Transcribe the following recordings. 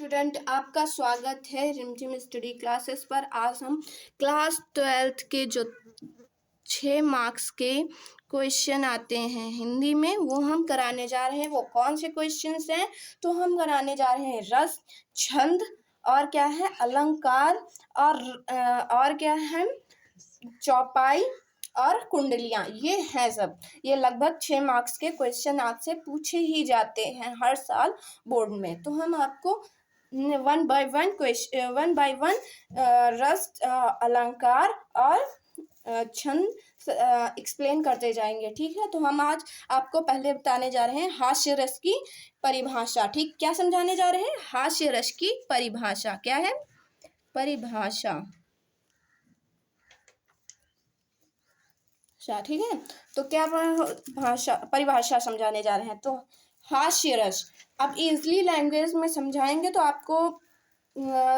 Student, आपका स्वागत है रिमझिम स्टडी क्लासेस पर। आज हम क्लास 12th के जो 6 मार्क्स के क्वेश्चन आते हैं हिंदी में वो हम कराने जा रहे हैं। वो कौन से क्वेश्चंस हैं? तो हम कराने जा रहे हैं रस, छंद और क्या है अलंकार और क्या है चौपाई और कुंडलियाँ। ये हैं सब। ये लगभग 6 मार्क्स के क्वेश्चन आपसे पूछे ही जाते हैं हर साल बोर्ड में। तो हम आपको वन बाय वन रस, अलंकार और छंद एक्सप्लेन करते जाएंगे। ठीक है, तो हम आज आपको पहले बताने जा रहे हैं हास्य रस की परिभाषा। ठीक, क्या समझाने जा रहे हैं? हास्य रस की परिभाषा। क्या है? परिभाषा। ठीक है, तो क्या परिभाषा समझाने जा रहे हैं। तो हास्य रस, अब इजली लैंग्वेज में समझाएंगे तो आपको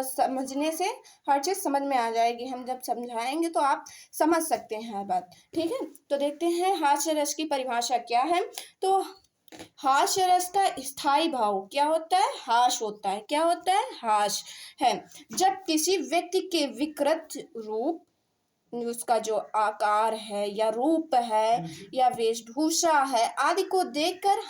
समझने से हर चीज़ समझ में आ जाएगी। हम जब समझाएंगे तो आप समझ सकते हैं हर बात। ठीक है, तो देखते हैं हास्य रस की परिभाषा क्या है। तो हास्य रस का स्थायी भाव क्या होता है? हास होता है। क्या होता है? हास है। जब किसी व्यक्ति के विकृत रूप, उसका जो आकार है या रूप है या वेशभूषा है आदि को देखकर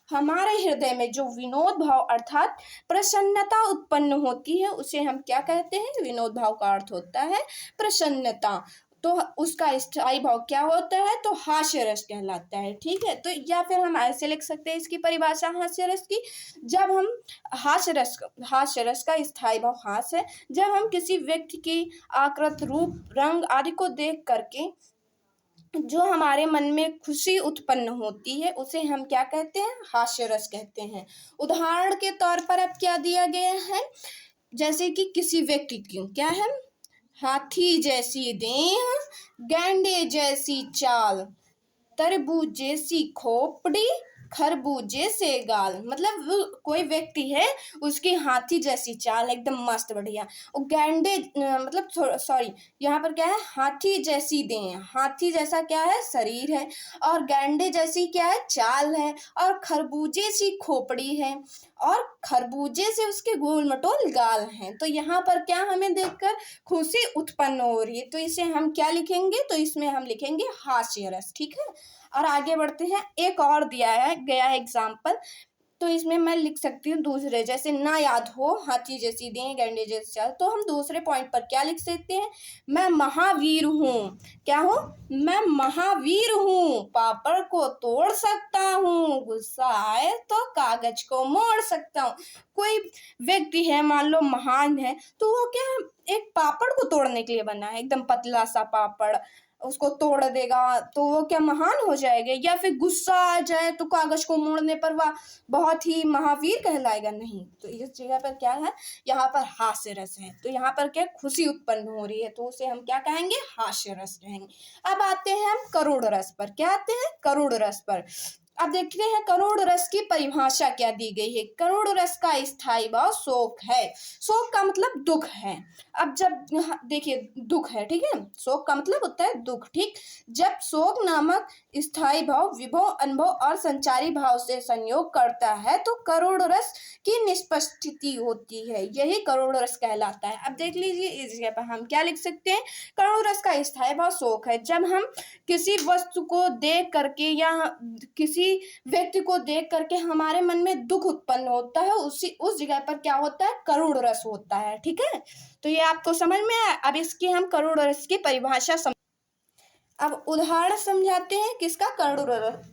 हमारे हृदय में जो विनोद भाव अर्थात प्रसन्नता उत्पन्न होती है उसे हम क्या कहते हैं? विनोद भाव का अर्थ होता है प्रसन्नता। तो उसका स्थायी भाव क्या होता है? तो हास्य रस कहलाता है। ठीक है, तो या फिर हम ऐसे लिख सकते हैं इसकी परिभाषा हास्य रस की। जब हम हास्य रस का स्थायी भाव हास्य है जब हम किसी व्यक्ति की आकृत, रूप, रंग आदि को देख करके जो हमारे मन में खुशी उत्पन्न होती है उसे हम क्या कहते हैं? हास्य रस कहते हैं। उदाहरण के तौर पर अब क्या दिया गया है? जैसे कि किसी व्यक्ति की क्या है? हाथी जैसी देह, गैंडे जैसी चाल, तरबूज जैसी खोपड़ी, खरबूजे से गाल। मतलब कोई व्यक्ति है, उसकी हाथी जैसी चाल, एकदम मस्त बढ़िया। और गैंडे मतलब सॉरी, यहाँ पर क्या है? हाथी जैसी देह, हाथी जैसा क्या है? शरीर है। और गैंडे जैसी क्या है? चाल है। और खरबूजे सी खोपड़ी है और खरबूजे से उसके गोल मटोल गाल हैं। तो यहाँ पर क्या हमें देखकर खुशी उत्पन्न हो रही है, तो इसे हम क्या लिखेंगे? तो इसमें हम लिखेंगे हास्य रस। ठीक है, और आगे बढ़ते हैं। एक और दिया है गया है एग्जाम्पल, तो इसमें मैं लिख सकती हूँ दूसरे, जैसे ना याद हो हाथी जैसी दें गैंडे जैसी चाल, तो हम दूसरे पॉइंट पर क्या लिख सकते हैं? मैं महावीर हूँ। क्या हूँ? मैं महावीर हूँ, पापड़ को तोड़ सकता हूँ, गुस्सा आए तो कागज को मोड़ सकता हूँ। कोई व्यक्ति है, मान लो महान है, तो वो क्या एक पापड़ को तोड़ने के लिए बना है, एकदम पतला सा पापड़, उसको तोड़ देगा तो वो क्या महान हो जाएगा? या फिर गुस्सा आ जाए तो कागज को मोड़ने पर वह बहुत ही महावीर कहलाएगा? नहीं। तो इस जगह पर क्या है? यहाँ पर हास्य रस है। तो यहाँ पर क्या खुशी उत्पन्न हो रही है, तो उसे हम क्या कहेंगे? हास्य रस कहेंगे। अब आते हैं हम करुण रस पर। क्या आते हैं? करुण रस पर। अब देखते हैं करुण रस की परिभाषा क्या दी गई है। करुण रस का स्थायी भाव शोक है। शोक का मतलब दुख है। अब जब देखिए दुख है, ठीक है, शोक का मतलब होता है दुख। ठीक, जब शोक नामक स्थायी भाव विभव, अनुभव और संचारी भाव से संयोग करता है तो करुण रस की निष्पस्थिति होती है, यही करुण रस कहलाता है। अब देख लीजिए इस जगह पर हम क्या लिख सकते हैं? करुण रस का स्थायी भाव शोक है। जब हम किसी वस्तु को देख करके या किसी व्यक्ति को देख करके हमारे मन में दुख उत्पन्न होता है, उस जगह पर क्या होता है? करुण रस होता है। ठीक है, तो ये आपको समझ में आया। अब इसकी हम करुण रस की परिभाषा अब उदाहरण समझाते हैं किसका?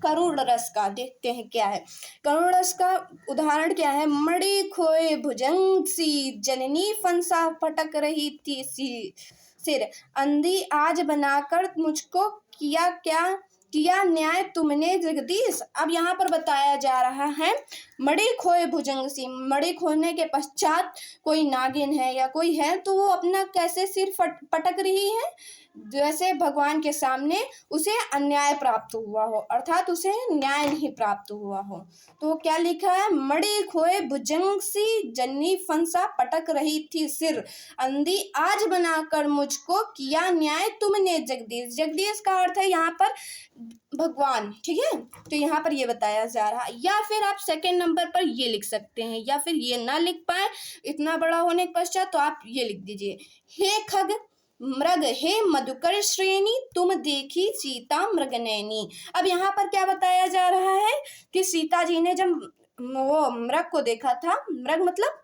करुण रस का। देखते हैं क्या है करुण रस का उदाहरण क्या है। मड़ी खोए भुजंग सी, जननी फंसा फटक रही थी सिर, अंधी आज बनाकर मुझको किया न्याय तुमने जगदीश। अब यहाँ पर बताया जा रहा है मड़ी खोए भुजंग सी, मड़ी खोने के पश्चात कोई नागिन है या कोई है तो वो अपना कैसे सिर पटक रही है, जैसे भगवान के सामने उसे अन्याय प्राप्त हुआ हो, अर्थात उसे न्याय नहीं प्राप्त हुआ हो। तो क्या लिखा है? मड़ी खोए भुजंग सी, जन्नी फंसा पटक रही थी सिर, अंधी आज बनाकर मुझको किया न्याय तुमने जगदीश। जगदीश का अर्थ है यहाँ पर भगवान। ठीक है, तो यहाँ पर ये बताया जा रहा है। या फिर आप सेकंड नंबर पर ये लिख सकते हैं, या फिर ये ना लिख पाए इतना बड़ा होने के पश्चात तो आप ये लिख दीजिए, हे खग मृग हे मधुकर श्रेणी तुम देखी सीता मृगनयनी। अब यहाँ पर क्या बताया जा रहा है कि सीता जी ने जब वो मृग को देखा था, मृग मतलब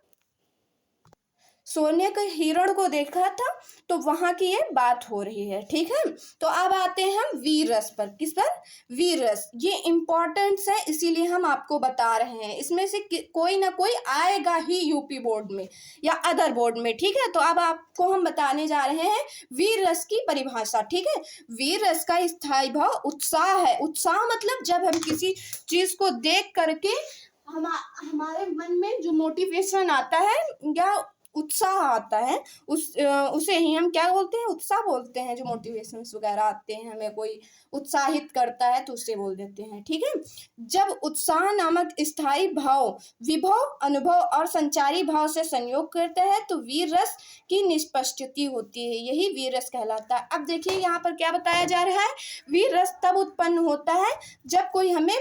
सोने के हिरण को देखा था, तो वहां की ये बात हो रही है। ठीक है, तो अब आते हैं हम वीर रस पर। किस पर? वीर रस। ये इम्पोर्टेंस है, इसीलिए हम आपको बता रहे हैं। इसमें से कोई ना कोई आएगा ही यूपी बोर्ड में या अदर बोर्ड में। ठीक है, तो अब आपको हम बताने जा रहे हैं वीर रस की परिभाषा। ठीक है, वीर रस का स्थायी भाव उत्साह है। उत्साह मतलब जब हम किसी चीज को देख करके हमारे मन में जो मोटिवेशन आता है या उत्साह आता है, उसे ही हम क्या बोलते हैं? उत्साह बोलते हैं। जो मोटिवेशंस वगैरह आते हैं, हमें कोई उत्साहित करता है तो उसे बोल देते हैं। ठीक है, जब उत्साह नामक स्थायी भाव विभव, अनुभव और संचारी भाव से संयोग करता है तो वीर रस की निष्पष्टि होती है, यही वीर रस कहलाता है। अब देखिए यहाँ पर क्या बताया जा रहा है, वीर रस तब उत्पन्न होता है जब कोई हमें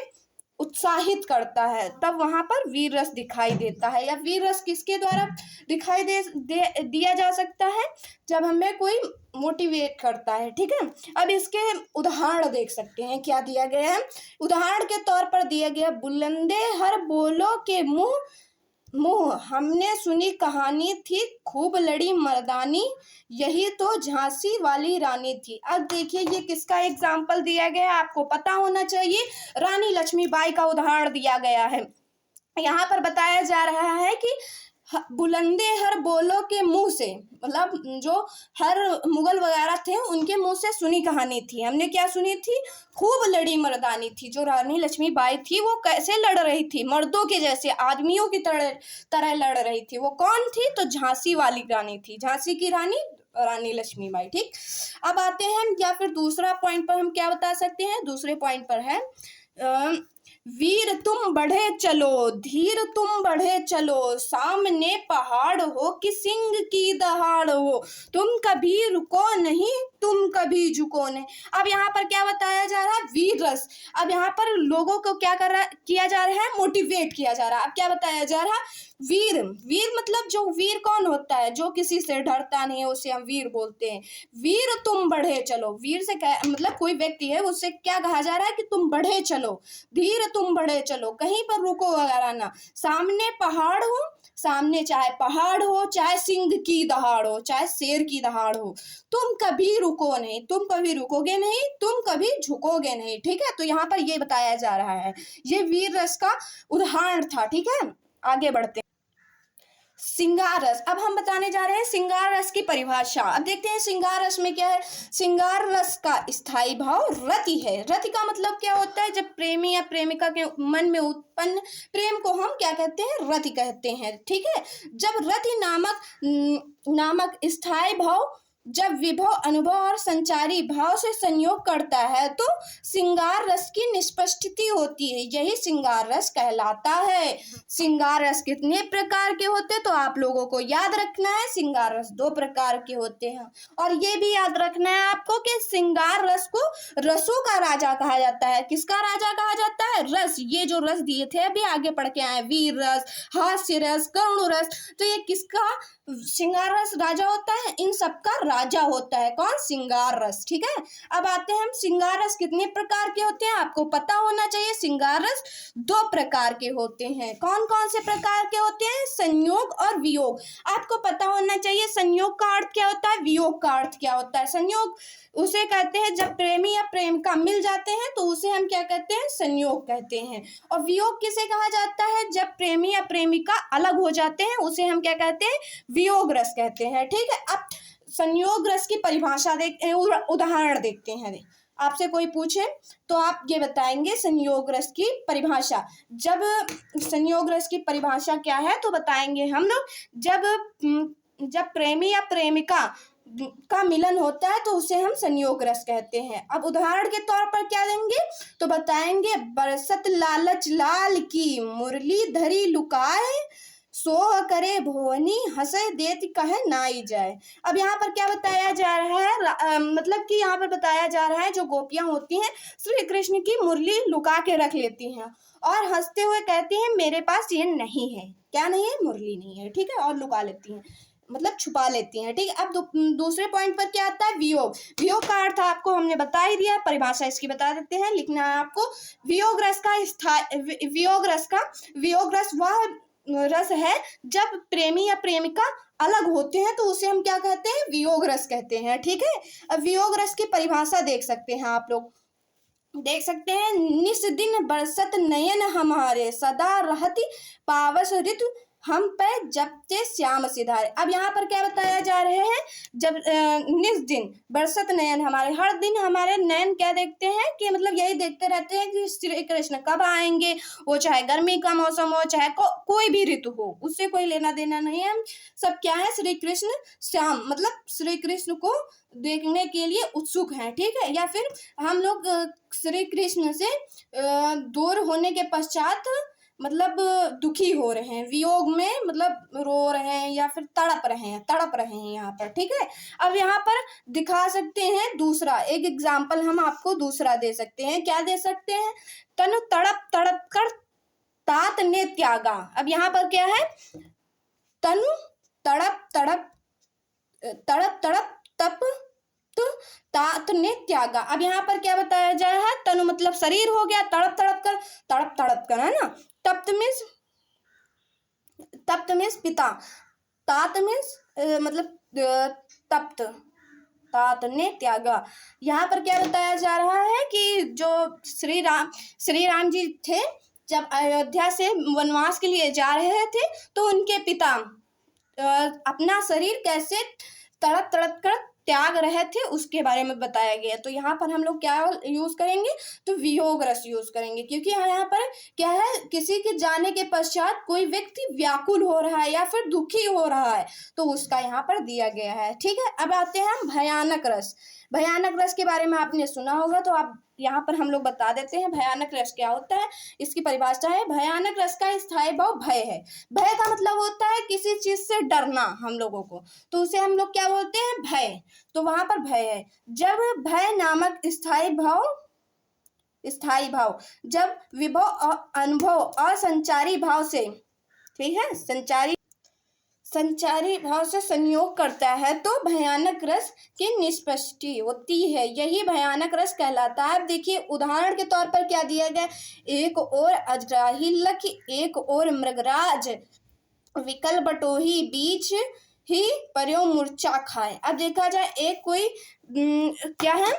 उत्साहित करता है, तब वहां पर वीर रस दिखाई देता है। या वीर रस किसके द्वारा दिखाई दिया जा सकता है? जब हमें कोई मोटिवेट करता है। ठीक है, अब इसके उदाहरण देख सकते हैं, क्या दिया गया है। उदाहरण के तौर पर दिया गया, बुलंदे हर बोलो के मुंह हमने सुनी कहानी थी, खूब लड़ी मर्दानी, यही तो झांसी वाली रानी थी। अब देखिए ये किसका एग्जाम्पल दिया गया है, आपको पता होना चाहिए। रानी लक्ष्मीबाई का उदाहरण दिया गया है। यहाँ पर बताया जा रहा है कि बुलंदे हर बोलो के मुंह से, मतलब जो हर मुगल वगैरह थे उनके मुंह से सुनी कहानी थी। हमने क्या सुनी थी? खूब लड़ी मर्दानी थी। जो रानी लक्ष्मीबाई थी वो कैसे लड़ रही थी? मर्दों के जैसे, आदमियों की तरह लड़ रही थी। वो कौन थी? तो झांसी वाली रानी थी, झांसी की रानी रानी लक्ष्मीबाई। ठीक, अब आते हैं या फिर दूसरा पॉइंट पर हम क्या बता सकते हैं। दूसरे पॉइंट पर है वीर तुम बढ़े चलो, धीर तुम बढ़े चलो, सामने पहाड़ हो कि सिंह की दहाड़ हो, तुम कभी रुको नहीं, तुम कभी झुको नहीं। अब यहाँ पर क्या बताया जा रहा है? वीर रस। अब यहाँ पर लोगों को क्या किया जा रहा है? मोटिवेट किया जा रहा है। अब क्या बताया जा रहा है? वीर। वीर मतलब जो वीर कौन होता है? जो किसी से डरता नहीं है, उसे हम वीर बोलते हैं। वीर तुम बढ़े चलो, वीर से क्या मतलब? कोई व्यक्ति है, उससे क्या कहा जा रहा है कि तुम बढ़े चलो, धीर तुम बढ़े चलो, कहीं पर रुको वगैरह ना। सामने पहाड़ हो, सामने चाहे पहाड़ हो, चाहे सिंह की दहाड़ हो, चाहे शेर की दहाड़ हो, तुम कभी रुको नहीं, तुम कभी रुकोगे नहीं, तुम कभी झुकोगे नहीं। ठीक है, तो यहाँ पर ये बताया जा रहा है, ये वीर रस का उदाहरण था। ठीक है, आगे बढ़ते हैं। श्रृंगार रस। अब हम बताने जा रहे हैं श्रृंगार रस की परिभाषा। अब देखते हैं श्रृंगार रस में क्या है। श्रृंगार रस का स्थायी भाव रति है। रति का मतलब क्या होता है? जब प्रेमी या प्रेमिका के मन में उत्पन्न प्रेम को हम क्या कहते हैं? रति कहते हैं। ठीक है, जब रति नामक स्थायी भाव जब विभव, अनुभव और संचारी भाव से संयोग करता है तो श्रृंगार रस की निष्पष्टि होती है, यही श्रृंगार रस कहलाता है। श्रृंगार रस कितने प्रकार के होते हैं तो आप लोगों को याद रखना है। श्रृंगार रस 2 प्रकार के होते हैं, और ये भी याद रखना है आपको कि श्रृंगार रस को रसों का राजा कहा जाता है। किसका राजा कहा जाता है? रस। ये जो रस दिए थे अभी आगे पढ़ के आए, वीर रस, हास्य रस, करुण रस, तो ये किसका श्रृंगार रस राजा होता है? इन सबका राजा होता है कौन? श्रृंगार रस। ठीक है, अब आते हैं हम श्रृंगार रस कितने प्रकार के होते हैं आपको पता होना चाहिए। श्रृंगार रस 2 प्रकार के होते हैं। कौन कौन से प्रकार के होते हैं? संयोग और वियोग। आपको पता होना चाहिए संयोग का अर्थ क्या होता है, वियोग का अर्थ क्या होता है। संयोग उसे कहते हैं जब प्रेमी या प्रेमिका मिल जाते हैं तो उसे हम क्या कहते हैं? संयोग कहते हैं। और वियोग किसे कहा जाता है? जब प्रेमी या प्रेमिका अलग हो जाते हैं उसे हम क्या कहते हैं? वियोग रस कहते हैं। ठीक है, अब संयोग रस की परिभाषा देखते हैं, उदाहरण देखते हैं। आपसे कोई पूछे तो आप ये बताएंगे संयोग रस की परिभाषा। जब संयोग रस की परिभाषा क्या है तो बताएंगे हम लोग, जब प्रेमी या प्रेमिका का मिलन होता है तो उसे हम संयोग रस कहते हैं। अब उदाहरण के तौर पर क्या देंगे तो बताएंगे, बरसत लालच लाल की मुरली धरी लुकाए, सो करे भुवनी हंसे देत कहे नाई जाए। अब यहाँ पर क्या बताया जा रहा है, मतलब कि यहाँ पर बताया जा रहा है जो गोपियां होती हैं श्री कृष्ण की मुरली लुका के रख लेती हैं और हंसते हुए कहती हैं मेरे पास ये नहीं है, क्या नहीं है, मुरली नहीं है, ठीक है, और लुका लेती हैं, मतलब छुपा लेती हैं, ठीक है। अब दूसरे पॉइंट पर क्या आता है, वियोग। वियोग का अर्थ आपको हमने बता ही दिया, परिभाषा इसकी बता देते हैं, लिखना है आपको। वियोग रस का वियोग रस वह रस है जब प्रेमी या प्रेमिका अलग होते हैं तो उसे हम क्या कहते हैं, वियोग रस कहते हैं, ठीक है। अब वियोग रस की परिभाषा देख सकते हैं आप लोग, देख सकते हैं, निस दिन बरसत नयन हमारे सदा रहती पावस ऋतु हम पे जबते श्याम सिधारे। अब यहाँ पर क्या बताया जा रहे हैं, जब निस दिन बरसत नयन हमारे, हर दिन हमारे नयन क्या देखते हैं कि मतलब यही देखते रहते हैं कि श्री कृष्ण कब आएंगे, वो चाहे गर्मी का मौसम हो चाहे कोई भी ऋतु हो, उससे कोई लेना देना नहीं है, सब क्या है, श्री कृष्ण श्याम मतलब श्री कृष्ण को देखने के लिए उत्सुक हैं, ठीक है। या फिर हम लोग श्री कृष्ण से दूर होने के पश्चात मतलब दुखी हो रहे हैं, वियोग में मतलब रो रहे हैं या फिर तड़प रहे हैं यहाँ पर, ठीक है। अब यहाँ पर दिखा सकते हैं दूसरा एक एग्जाम्पल, हम आपको दूसरा दे सकते हैं, क्या दे सकते हैं, तनु तड़प तड़प कर तात ने त्यागा। अब यहाँ पर क्या है, तनु तड़प तड़प तड़प तड़प तप तो तात ने त्यागा। अब यहाँ पर क्या बताया जा रहा है, तनु मतलब शरीर हो गया, तड़प तड़प कर है ना, तप्त मीन्स पिता, तात मीन्स मतलब तप्त, तात ने त्यागा। यहाँ पर क्या बताया जा रहा है कि जो श्री राम जी थे जब अयोध्या से वनवास के लिए जा रहे थे तो उनके पिता अपना शरीर कैसे तड़प तड़प कर त्याग रहे थे उसके बारे में बताया गया। तो यहाँ पर हम लोग क्या यूज करेंगे, तो वियोग रस यूज करेंगे, क्योंकि यहाँ पर क्या है, किसी के जाने के पश्चात कोई व्यक्ति व्याकुल हो रहा है या फिर दुखी हो रहा है तो उसका यहाँ पर दिया गया है, ठीक है। अब आते हैं हम भयानक रस। भयानक रस के बारे में आपने सुना होगा तो आप यहाँ पर हम लोग बता देते हैं भयानक रस क्या होता है। इसकी परिभाषा है, भयानक रस का स्थायी भाव भय है। भय का मतलब होता है किसी चीज से डरना हम लोगों को, तो उसे हम लोग क्या बोलते हैं, भय। तो वहां पर भय है। जब भय नामक स्थायी भाव जब विभव और अनुभव और संचारी भाव से, ठीक है, संचारी भाव से संयोग करता है तो भयानक रस की निष्पष्टि होती है, यही भयानक रस कहलाता है। अब देखिए उदाहरण के तौर पर क्या दिया गया, एक और अजराही लख एक और मृगराज विकल बटोही बीच ही पर्यो मूर्छा खाए। अब देखा जाए एक कोई क्या है,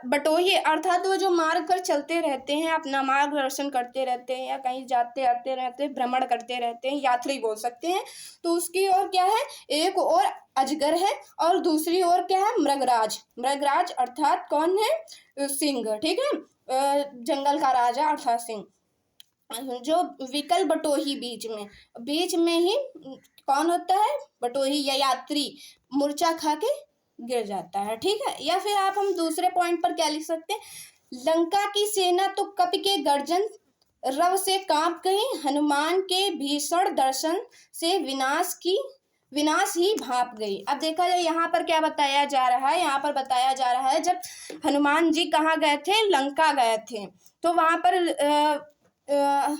बटोही अर्थात वो जो मार्ग पर चलते रहते हैं, अपना मार्गदर्शन करते रहते हैं या कहीं जाते आते रहते हैं, भ्रमण करते रहते हैं, यात्री बोल सकते हैं। तो उसकी ओर क्या है, एक और अजगर है और दूसरी ओर क्या है, मृगराज अर्थात कौन है, सिंह, ठीक है, जंगल का राजा अर्थात सिंह। जो विकल बटोही बीच में ही कौन होता है, बटोही या यात्री मूर्छा खा के गिर जाता है, ठीक है। या फिर आप हम दूसरे पॉइंट पर क्या लिख सकते हैं, लंका की सेना तो कपि के गर्जन रव से कांप गई, हनुमान के भीषण दर्शन से विनाश ही भाप गई। अब देखा जाए यहाँ पर क्या बताया जा रहा है, यहाँ पर बताया जा रहा है जब हनुमान जी कहाँ गए थे, लंका गए थे, तो वहां पर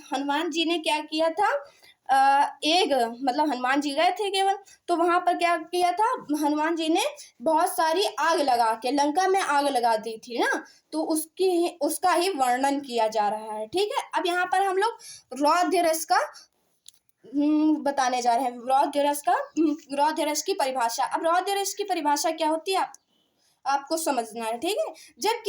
हनुमान जी ने क्या किया था, मतलब हनुमान जी गए थे केवल, तो वहां पर क्या किया था, हनुमान जी ने बहुत सारी आग लगा के लंका में आग लगा दी थी ना, तो उसका ही वर्णन किया जा रहा है, ठीक है। अब यहाँ पर हम लोग रौद्र रस का बताने जा रहे हैं, रौद्र रस की परिभाषा। अब रौद्र रस की परिभाषा क्या होती है आपको समझना है, ठीक है। जब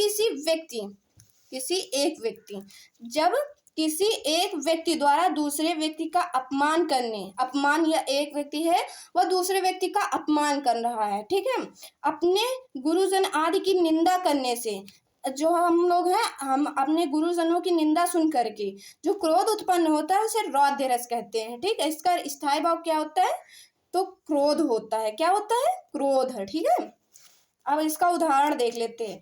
किसी एक व्यक्ति द्वारा दूसरे व्यक्ति का अपमान या एक व्यक्ति है वह दूसरे व्यक्ति का अपमान कर रहा है, ठीक है, अपने गुरुजन आदि की निंदा करने से, जो हम लोग हैं, हम अपने गुरुजनों की निंदा सुन करके जो क्रोध उत्पन्न होता है उसे रौद्र रस कहते हैं, ठीक है। इसका स्थायी भाव क्या होता है, तो क्रोध होता है, क्या होता है, क्रोध है, ठीक है। अब इसका उदाहरण देख लेते हैं,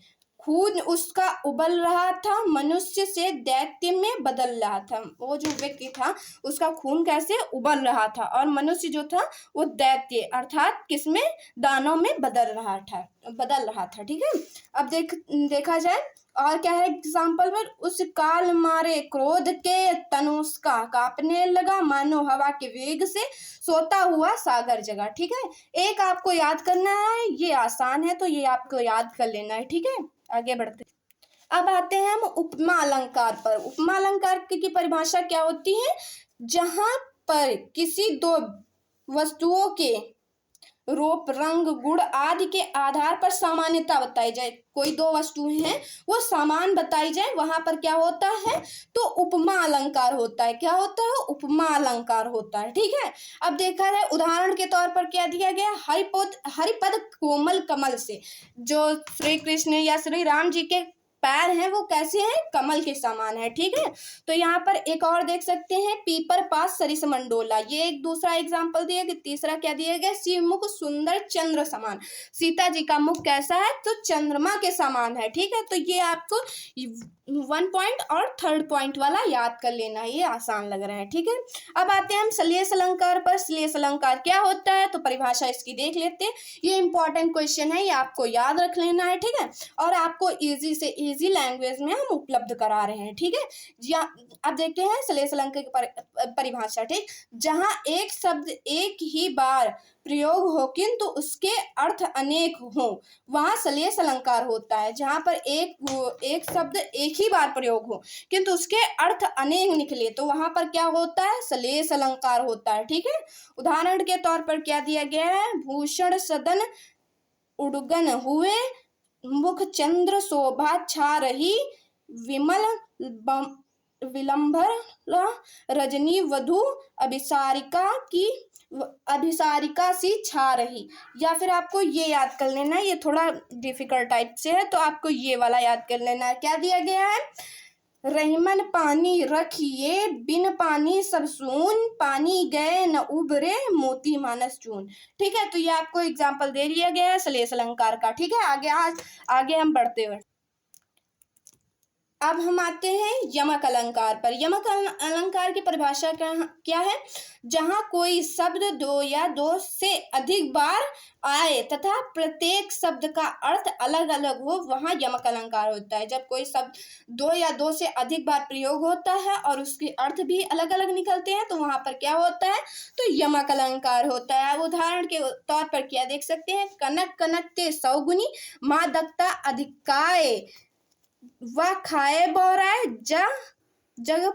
खून उसका उबल रहा था, मनुष्य से दैत्य में बदल रहा था। वो जो व्यक्ति था उसका खून कैसे उबल रहा था और मनुष्य जो था वो दैत्य अर्थात किसमें, दानव में बदल रहा था। ठीक है, अब देखा जाए और क्या है एग्जाम्पल पर, उस काल मारे क्रोध के तनु उसका कांपने लगा, मानो हवा के वेग से सोता हुआ सागर जगा। ठीक है, एक आपको याद करना है, ये आसान है तो ये आपको याद कर लेना है। ठीक है, आगे बढ़ते अब आते हैं हम उपमा अलंकार पर। उपमा अलंकार की परिभाषा क्या होती है, जहां पर किसी दो वस्तुओं के रूप, रंग, गुण आदि के आधार पर सामान्यता बताई जाए। कोई दो वस्तुएं हैं वो समान बताई जाए, वहां पर क्या होता है, तो उपमा अलंकार होता है। क्या होता है, उपमा अलंकार होता है। ठीक है, अब देखा जाए उदाहरण के तौर पर क्या दिया गया, हरिपद कोमल कमल से। जो श्री कृष्ण या श्री राम जी के पैर हैं वो कैसे हैं, कमल के समान है। ठीक है, तो यहाँ पर एक और देख सकते हैं, पीपर पास सरिस मंडोला, ये एक दूसरा एग्जाम्पल दिया गया। तीसरा क्या दिया गया, शिवमुख सुंदर चंद्र समान। सीता जी का मुख कैसा है, तो चंद्रमा के समान है। ठीक है, तो ये आपको 1 पॉइंट और 3rd पॉइंट वाला याद कर लेना, ये आसान लग रहा है। ठीक है, अब आते हैं हम श्लेष अलंकार पर। श्लेष अलंकार क्या होता है, तो परिभाषा इसकी देख लेते हैं। ये इंपॉर्टेंट क्वेश्चन है, ये आपको याद रख लेना है। ठीक है, और आपको इजी से इजी लैंग्वेज में हम उपलब्ध करा रहे हैं। ठीक है, अब देखते हैं श्लेष अलंकार की परिभाषा। ठीक, जहां एक शब्द एक ही बार प्रयोग हो किंतु उसके अर्थ अनेक हो, वहां श्लेष अलंकार होता है। जहां पर एक शब्द एक ही बार प्रयोग हो किंतु उसके अर्थ अनेक निकले, तो वहां पर क्या होता है, श्लेष अलंकार होता है। ठीक है, उदाहरण के तौर पर क्या दिया गया है, भूषण सदन उड़गन हुए, मुख चंद्र शोभा छा रही, विमल विलंबर रजनी वधु अभिसारिका सी छा रही। या फिर आपको ये याद कर लेना है, ये थोड़ा डिफिकल्ट टाइप से है तो आपको ये वाला याद कर लेना है। क्या दिया गया है, रहीमन पानी रखिए, बिन पानी सब सून, पानी गए न उबरे, मोती मानस चून। ठीक है, तो ये आपको एग्जाम्पल दे दिया गया है श्लेष अलंकार का। ठीक है, आगे हम बढ़ते हुए अब हम आते हैं यमक अलंकार पर। यमक अलंकार की परिभाषा क्या है, जहां कोई शब्द दो या दो से अधिक बार आए तथा प्रत्येक शब्द का अर्थ अलग अलग हो, वहां यमक अलंकार होता है। जब कोई शब्द दो या दो से अधिक बार प्रयोग होता है और उसके अर्थ भी अलग अलग निकलते हैं, तो वहां पर क्या होता है, तो यमक अलंकार होता है। उदाहरण के तौर पर क्या देख सकते हैं, कनक कनकते सौगुनी, माँ दत्ता अधिकाय, वह खाए बौराए, जग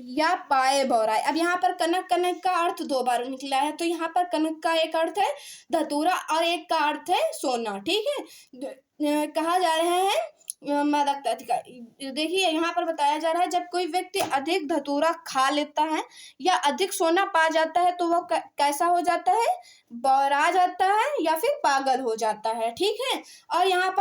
या पाए बौराए। अब यहाँ पर कनक कनक का अर्थ 2 बार निकला है, तो यहाँ पर कनक का एक अर्थ है धतूरा और एक का अर्थ है सोना। ठीक है, कहा जा रहा है देखिए यहाँ पर बताया जा रहा है, जब कोई व्यक्ति अधिक धतूरा खा लेता है या अधिक सोना पा जाता है तो वह कैसा हो जाता है, बौरा जाता है या फिर पागल हो जाता है। ठीक है, और यहाँ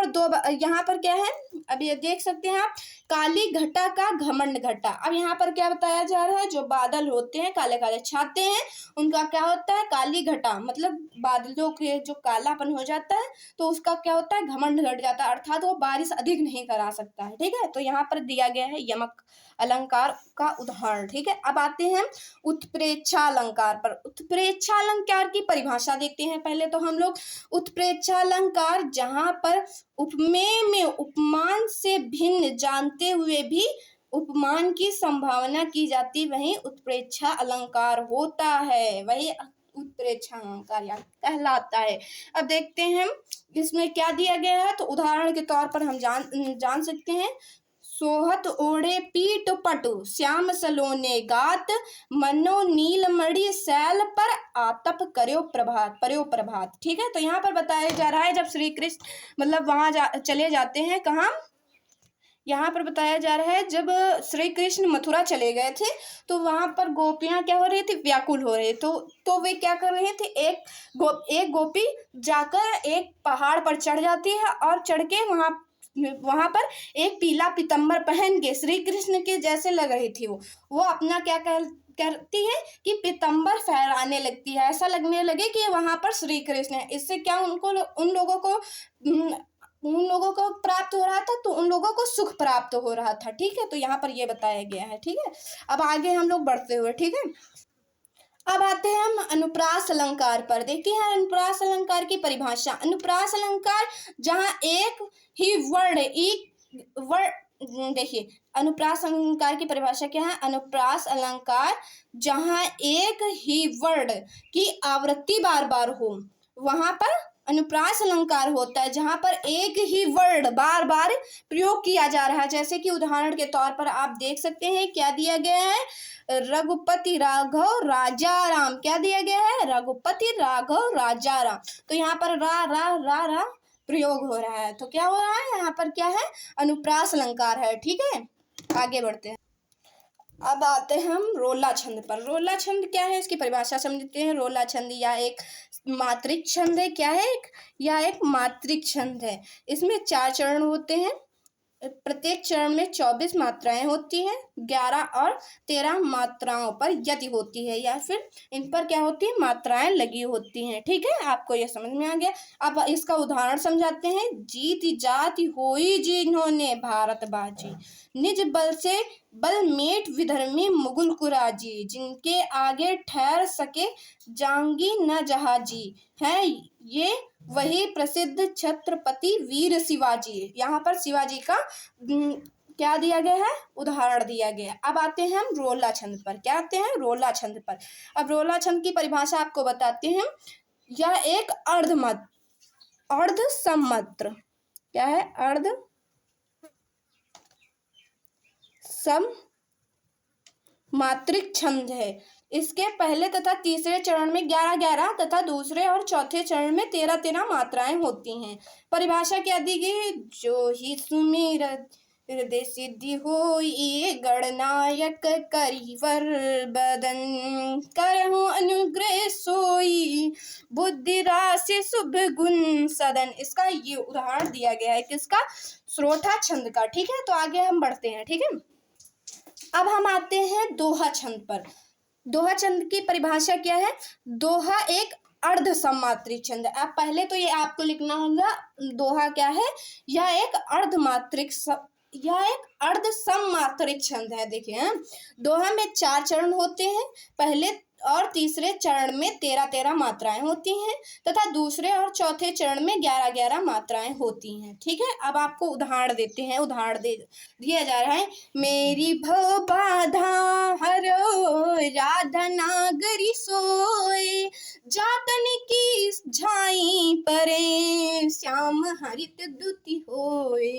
पर क्या है, अब ये देख सकते हैं आप, काली घटा का घमंड घटा। अब यहाँ पर क्या बताया जा रहा है, जो बादल होते हैं काले काले छाते हैं, उनका क्या होता है, काली घटा, मतलब बादलों के जो कालापन हो जाता है तो उसका क्या होता है, घमंड घट जाता है, अर्थात वो बारिश अधिक नहीं करा सकता है। ठीक है, तो यहाँ पर दिया गया है यमक अलंकार का उदाहरण। ठीक है, अब आते हैं उत्प्रेक्षा अलंकार पर। उत्प्रेक्षा अलंकार की परिभाषा देखते हैं पहले तो हम लोग। उत्प्रेक्षा अलंकार, जहां पर उपमेय में उपमान से भिन्न जानते हुए भी उपमान की संभावना की जाती, वही उत्प्रेक्षा अलंकार होता है, वही उत्प्रेक्षा अलंकार कहलाता है। अब देखते हैं इसमें क्या दिया गया है, तो उदाहरण के तौर पर हम जान सकते हैं, सोहत ओढ़े पीठ पटु, श्याम सलोने गात, मनो नीलमणि शैल पर आतप करो प्रभात। ठीक है, तो यहाँ पर बताया जा रहा है, जब श्री कृष्ण मतलब वहां चले जाते हैं, कहाँ, यहाँ पर बताया जा रहा है, जब श्री कृष्ण मथुरा चले गए थे तो वहां पर गोपियां क्या हो रही थी, व्याकुल हो रहे, तो वे क्या कर रहे थे, एक गोपी जाकर एक पहाड़ पर चढ़ जाती है और चढ़ के वहां पर एक पीला पीतम्बर पहन के श्री कृष्ण के जैसे लग रही थी, वो अपना क्या करती है कि पीतम्बर फहराने लगती है, ऐसा लगने लगे कि वहां पर श्री कृष्ण है। इससे क्या उन लोगों को उन लोगों को प्राप्त हो रहा था तो उन लोगों को सुख प्राप्त हो रहा था। ठीक है, तो यहाँ पर ये बताया गया है। ठीक है, अब आगे हम लोग बढ़ते हुए, ठीक है, अब आते हैं हम अनुप्रास अलंकार पर। देखिए हैं अनुप्रास अलंकार की परिभाषा। अनुप्रास अलंकार जहाँ एक ही वर्ड, एक वर्ड, देखिए अनुप्रास अलंकार की परिभाषा क्या है। अनुप्रास अलंकार जहाँ एक ही वर्ड की आवृत्ति बार बार हो, वहां पर अनुप्रास अलंकार होता है। जहां पर एक ही वर्ड बार बार प्रयोग किया जा रहा है। जैसे कि उदाहरण के तौर पर आप देख सकते हैं क्या दिया गया है, रघुपति राघव राजा राम। क्या दिया गया है, रघुपति राघव राजा राम। तो यहाँ पर रा रा रा रा प्रयोग हो रहा है। तो क्या हो रहा है, यहाँ पर क्या है, अनुप्रास अलंकार है। ठीक है, आगे बढ़ते हैं। अब आते हैं हम रोला छंद पर। रोला छंद क्या है, इसकी परिभाषा समझते हैं। रोला छंद या एक मात्रिक छंद है। क्या है, या एक मात्रिक छंद है। इसमें 4 चरण होते हैं। प्रत्येक चरण में 24 मात्राएं होती हैं। 11 और 13 मात्राओं पर यति होती है, या फिर इन पर क्या होती है, मात्राएं लगी होती हैं। ठीक है, आपको यह समझ में आ गया। अब इसका उदाहरण समझाते हैं। जीत जाति होई जिन्होंने भारत बाजी, निज बल से बल मेट विधर्मी मुगल कुराजी, जिनके आगे ठहर सके जांगी न जहाजी, हैं ये वही प्रसिद्ध छत्रपति वीर शिवाजी। यहाँ पर शिवाजी का क्या दिया गया है, उदाहरण दिया गया। अब आते हैं हम रोला छंद पर। क्या आते हैं, रोला छंद पर। अब रोला छंद की परिभाषा आपको बताते हैं। यह एक अर्ध सम्मात्र, क्या है, अर्ध सम मात्रिक छंद है। इसके पहले तथा तीसरे चरण में 11-11 तथा दूसरे और चौथे चरण में 13-13 मात्राएं होती हैं। परिभाषा क्या दी गई, जो ही सुमेर हृदय सिद्धि होई, गणनायक करिवर बदन, करहु अनुग्रह सोई, बुद्धि राशि शुभ गुण सदन। इसका ये उदाहरण दिया गया है, किसका, श्रोठा छंद का। ठीक है, तो आगे हम बढ़ते हैं। ठीक है, अब हम आते हैं दोहा छंद पर। दोहा छंद की परिभाषा क्या है। दोहा एक अर्ध सम्मात्रिक छंद है। अब पहले तो ये आपको लिखना होगा, दोहा क्या है, यह एक अर्ध सम्मात्रिक छंद है। देखिए दोहा में 4 चरण होते हैं। पहले और तीसरे चरण में 13-13 मात्राएं होती हैं तथा दूसरे और चौथे चरण में 11-11 मात्राएं होती हैं। ठीक है, अब आपको उदाहरण देते हैं। उदाहरण दिया जा रहा है। मेरी भव बाधा हरो, राधा नागरी सोए, जातन की झाई परे, श्याम हरित दुति होए।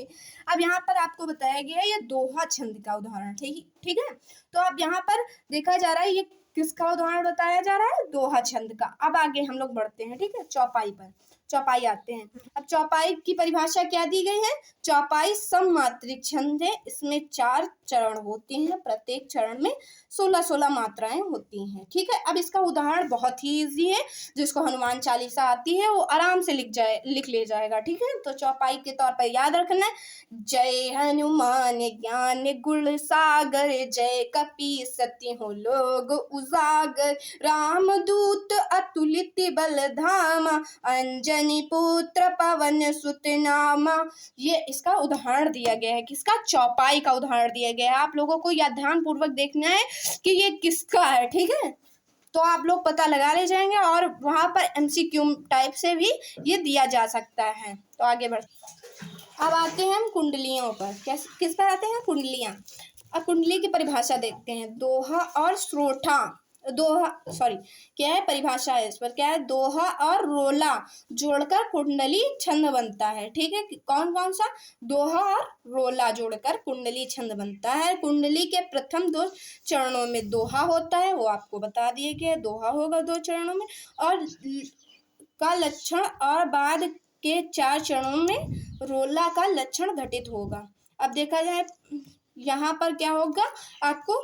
अब यहाँ पर आपको बताया गया है ये दोहा छंद का उदाहरण। ठीक है, तो अब यहाँ पर देखा जा रहा है ये किसका उदाहरण बताया जा रहा है, दोहा छंद का। अब आगे हम लोग बढ़ते हैं। ठीक है, चौपाई पर। चौपाई आते हैं। अब चौपाई की परिभाषा क्या दी गई है। चौपाई सममात्रिक छंद है। इसमें 4 चरण होते हैं। प्रत्येक चरण में 16-16 मात्राएं होती हैं। ठीक है, अब इसका उदाहरण बहुत ही इजी है। जिसको हनुमान चालीसा आती है वो आराम से लिख ले जाएगा। ठीक है, तो चौपाई के तौर पर याद रखना है। जय हनुमान ज्ञान गुण सागर, जय कपी सत्य हो लोग उजागर, रामदूत अतुलित बल धामा, अंजनी पुत्र पवन सुत नामा। ये इसका उदाहरण दिया गया है। किसका, चौपाई का उदाहरण दिया गया है। आप लोगों को यह ध्यान पूर्वक देखना है कि ये किसका है। ठीक है, तो आप लोग पता लगा ले जाएंगे और वहां पर MCQ टाइप से भी ये दिया जा सकता है। तो आगे बढ़ते, अब आते हैं हम कुंडलियों पर। किस पर आते हैं, कुंडलियां। अब कुंडली की परिभाषा देखते हैं। दोहा और श्रोठा, क्या है परिभाषा है इस पर, क्या है, दोहा और रोला जोड़कर कुंडली छंद बनता है। ठीक है, कौन कौन सा, दोहा और रोला जोड़कर कुंडली छंद बनता है। कुंडली के प्रथम 2 चरणों में दोहा होता है, वो आपको बता दिए कि दोहा होगा 2 चरणों में, और का लक्षण, और बाद के 4 चरणों में रोला का लक्षण घटित होगा। अब देखा जाए यहाँ पर क्या होगा, आपको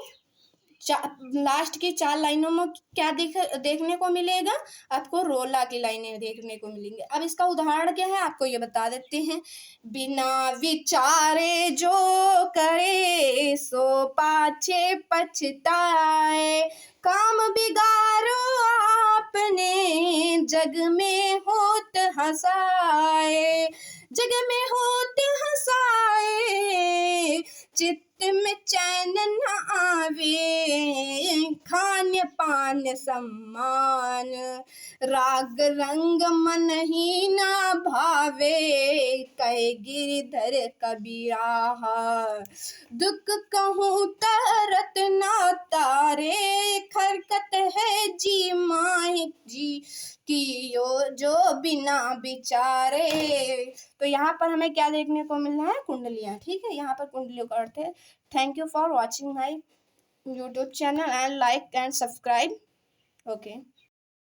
लास्ट की 4 लाइनों में क्या देखने को मिलेगा, आपको रोला की लाइनें देखने को मिलेंगी। अब इसका उदाहरण क्या है, आपको ये बता देते हैं। बिना विचारे जो करे, सो पाछे पछताए, काम बिगाड़ो आपने, जग में होत हंसाए, जग में होते हंसाए, चित्त में चैन न आवे, खान पान सम्मान, राग रंग मन ही ना भावे, कहे गिरधर कबीरा। दुख कहूँ तरत ना तारे, खरकत है जी माही जी कियो जो बिना विचारे। तो यहाँ पर हमें क्या देखने को मिल रहा है, कुंडलियाँ। ठीक है, यहाँ पर कुंडलियों का अर्थ है। Thank you for watching my YouTube channel and like and subscribe. Okay.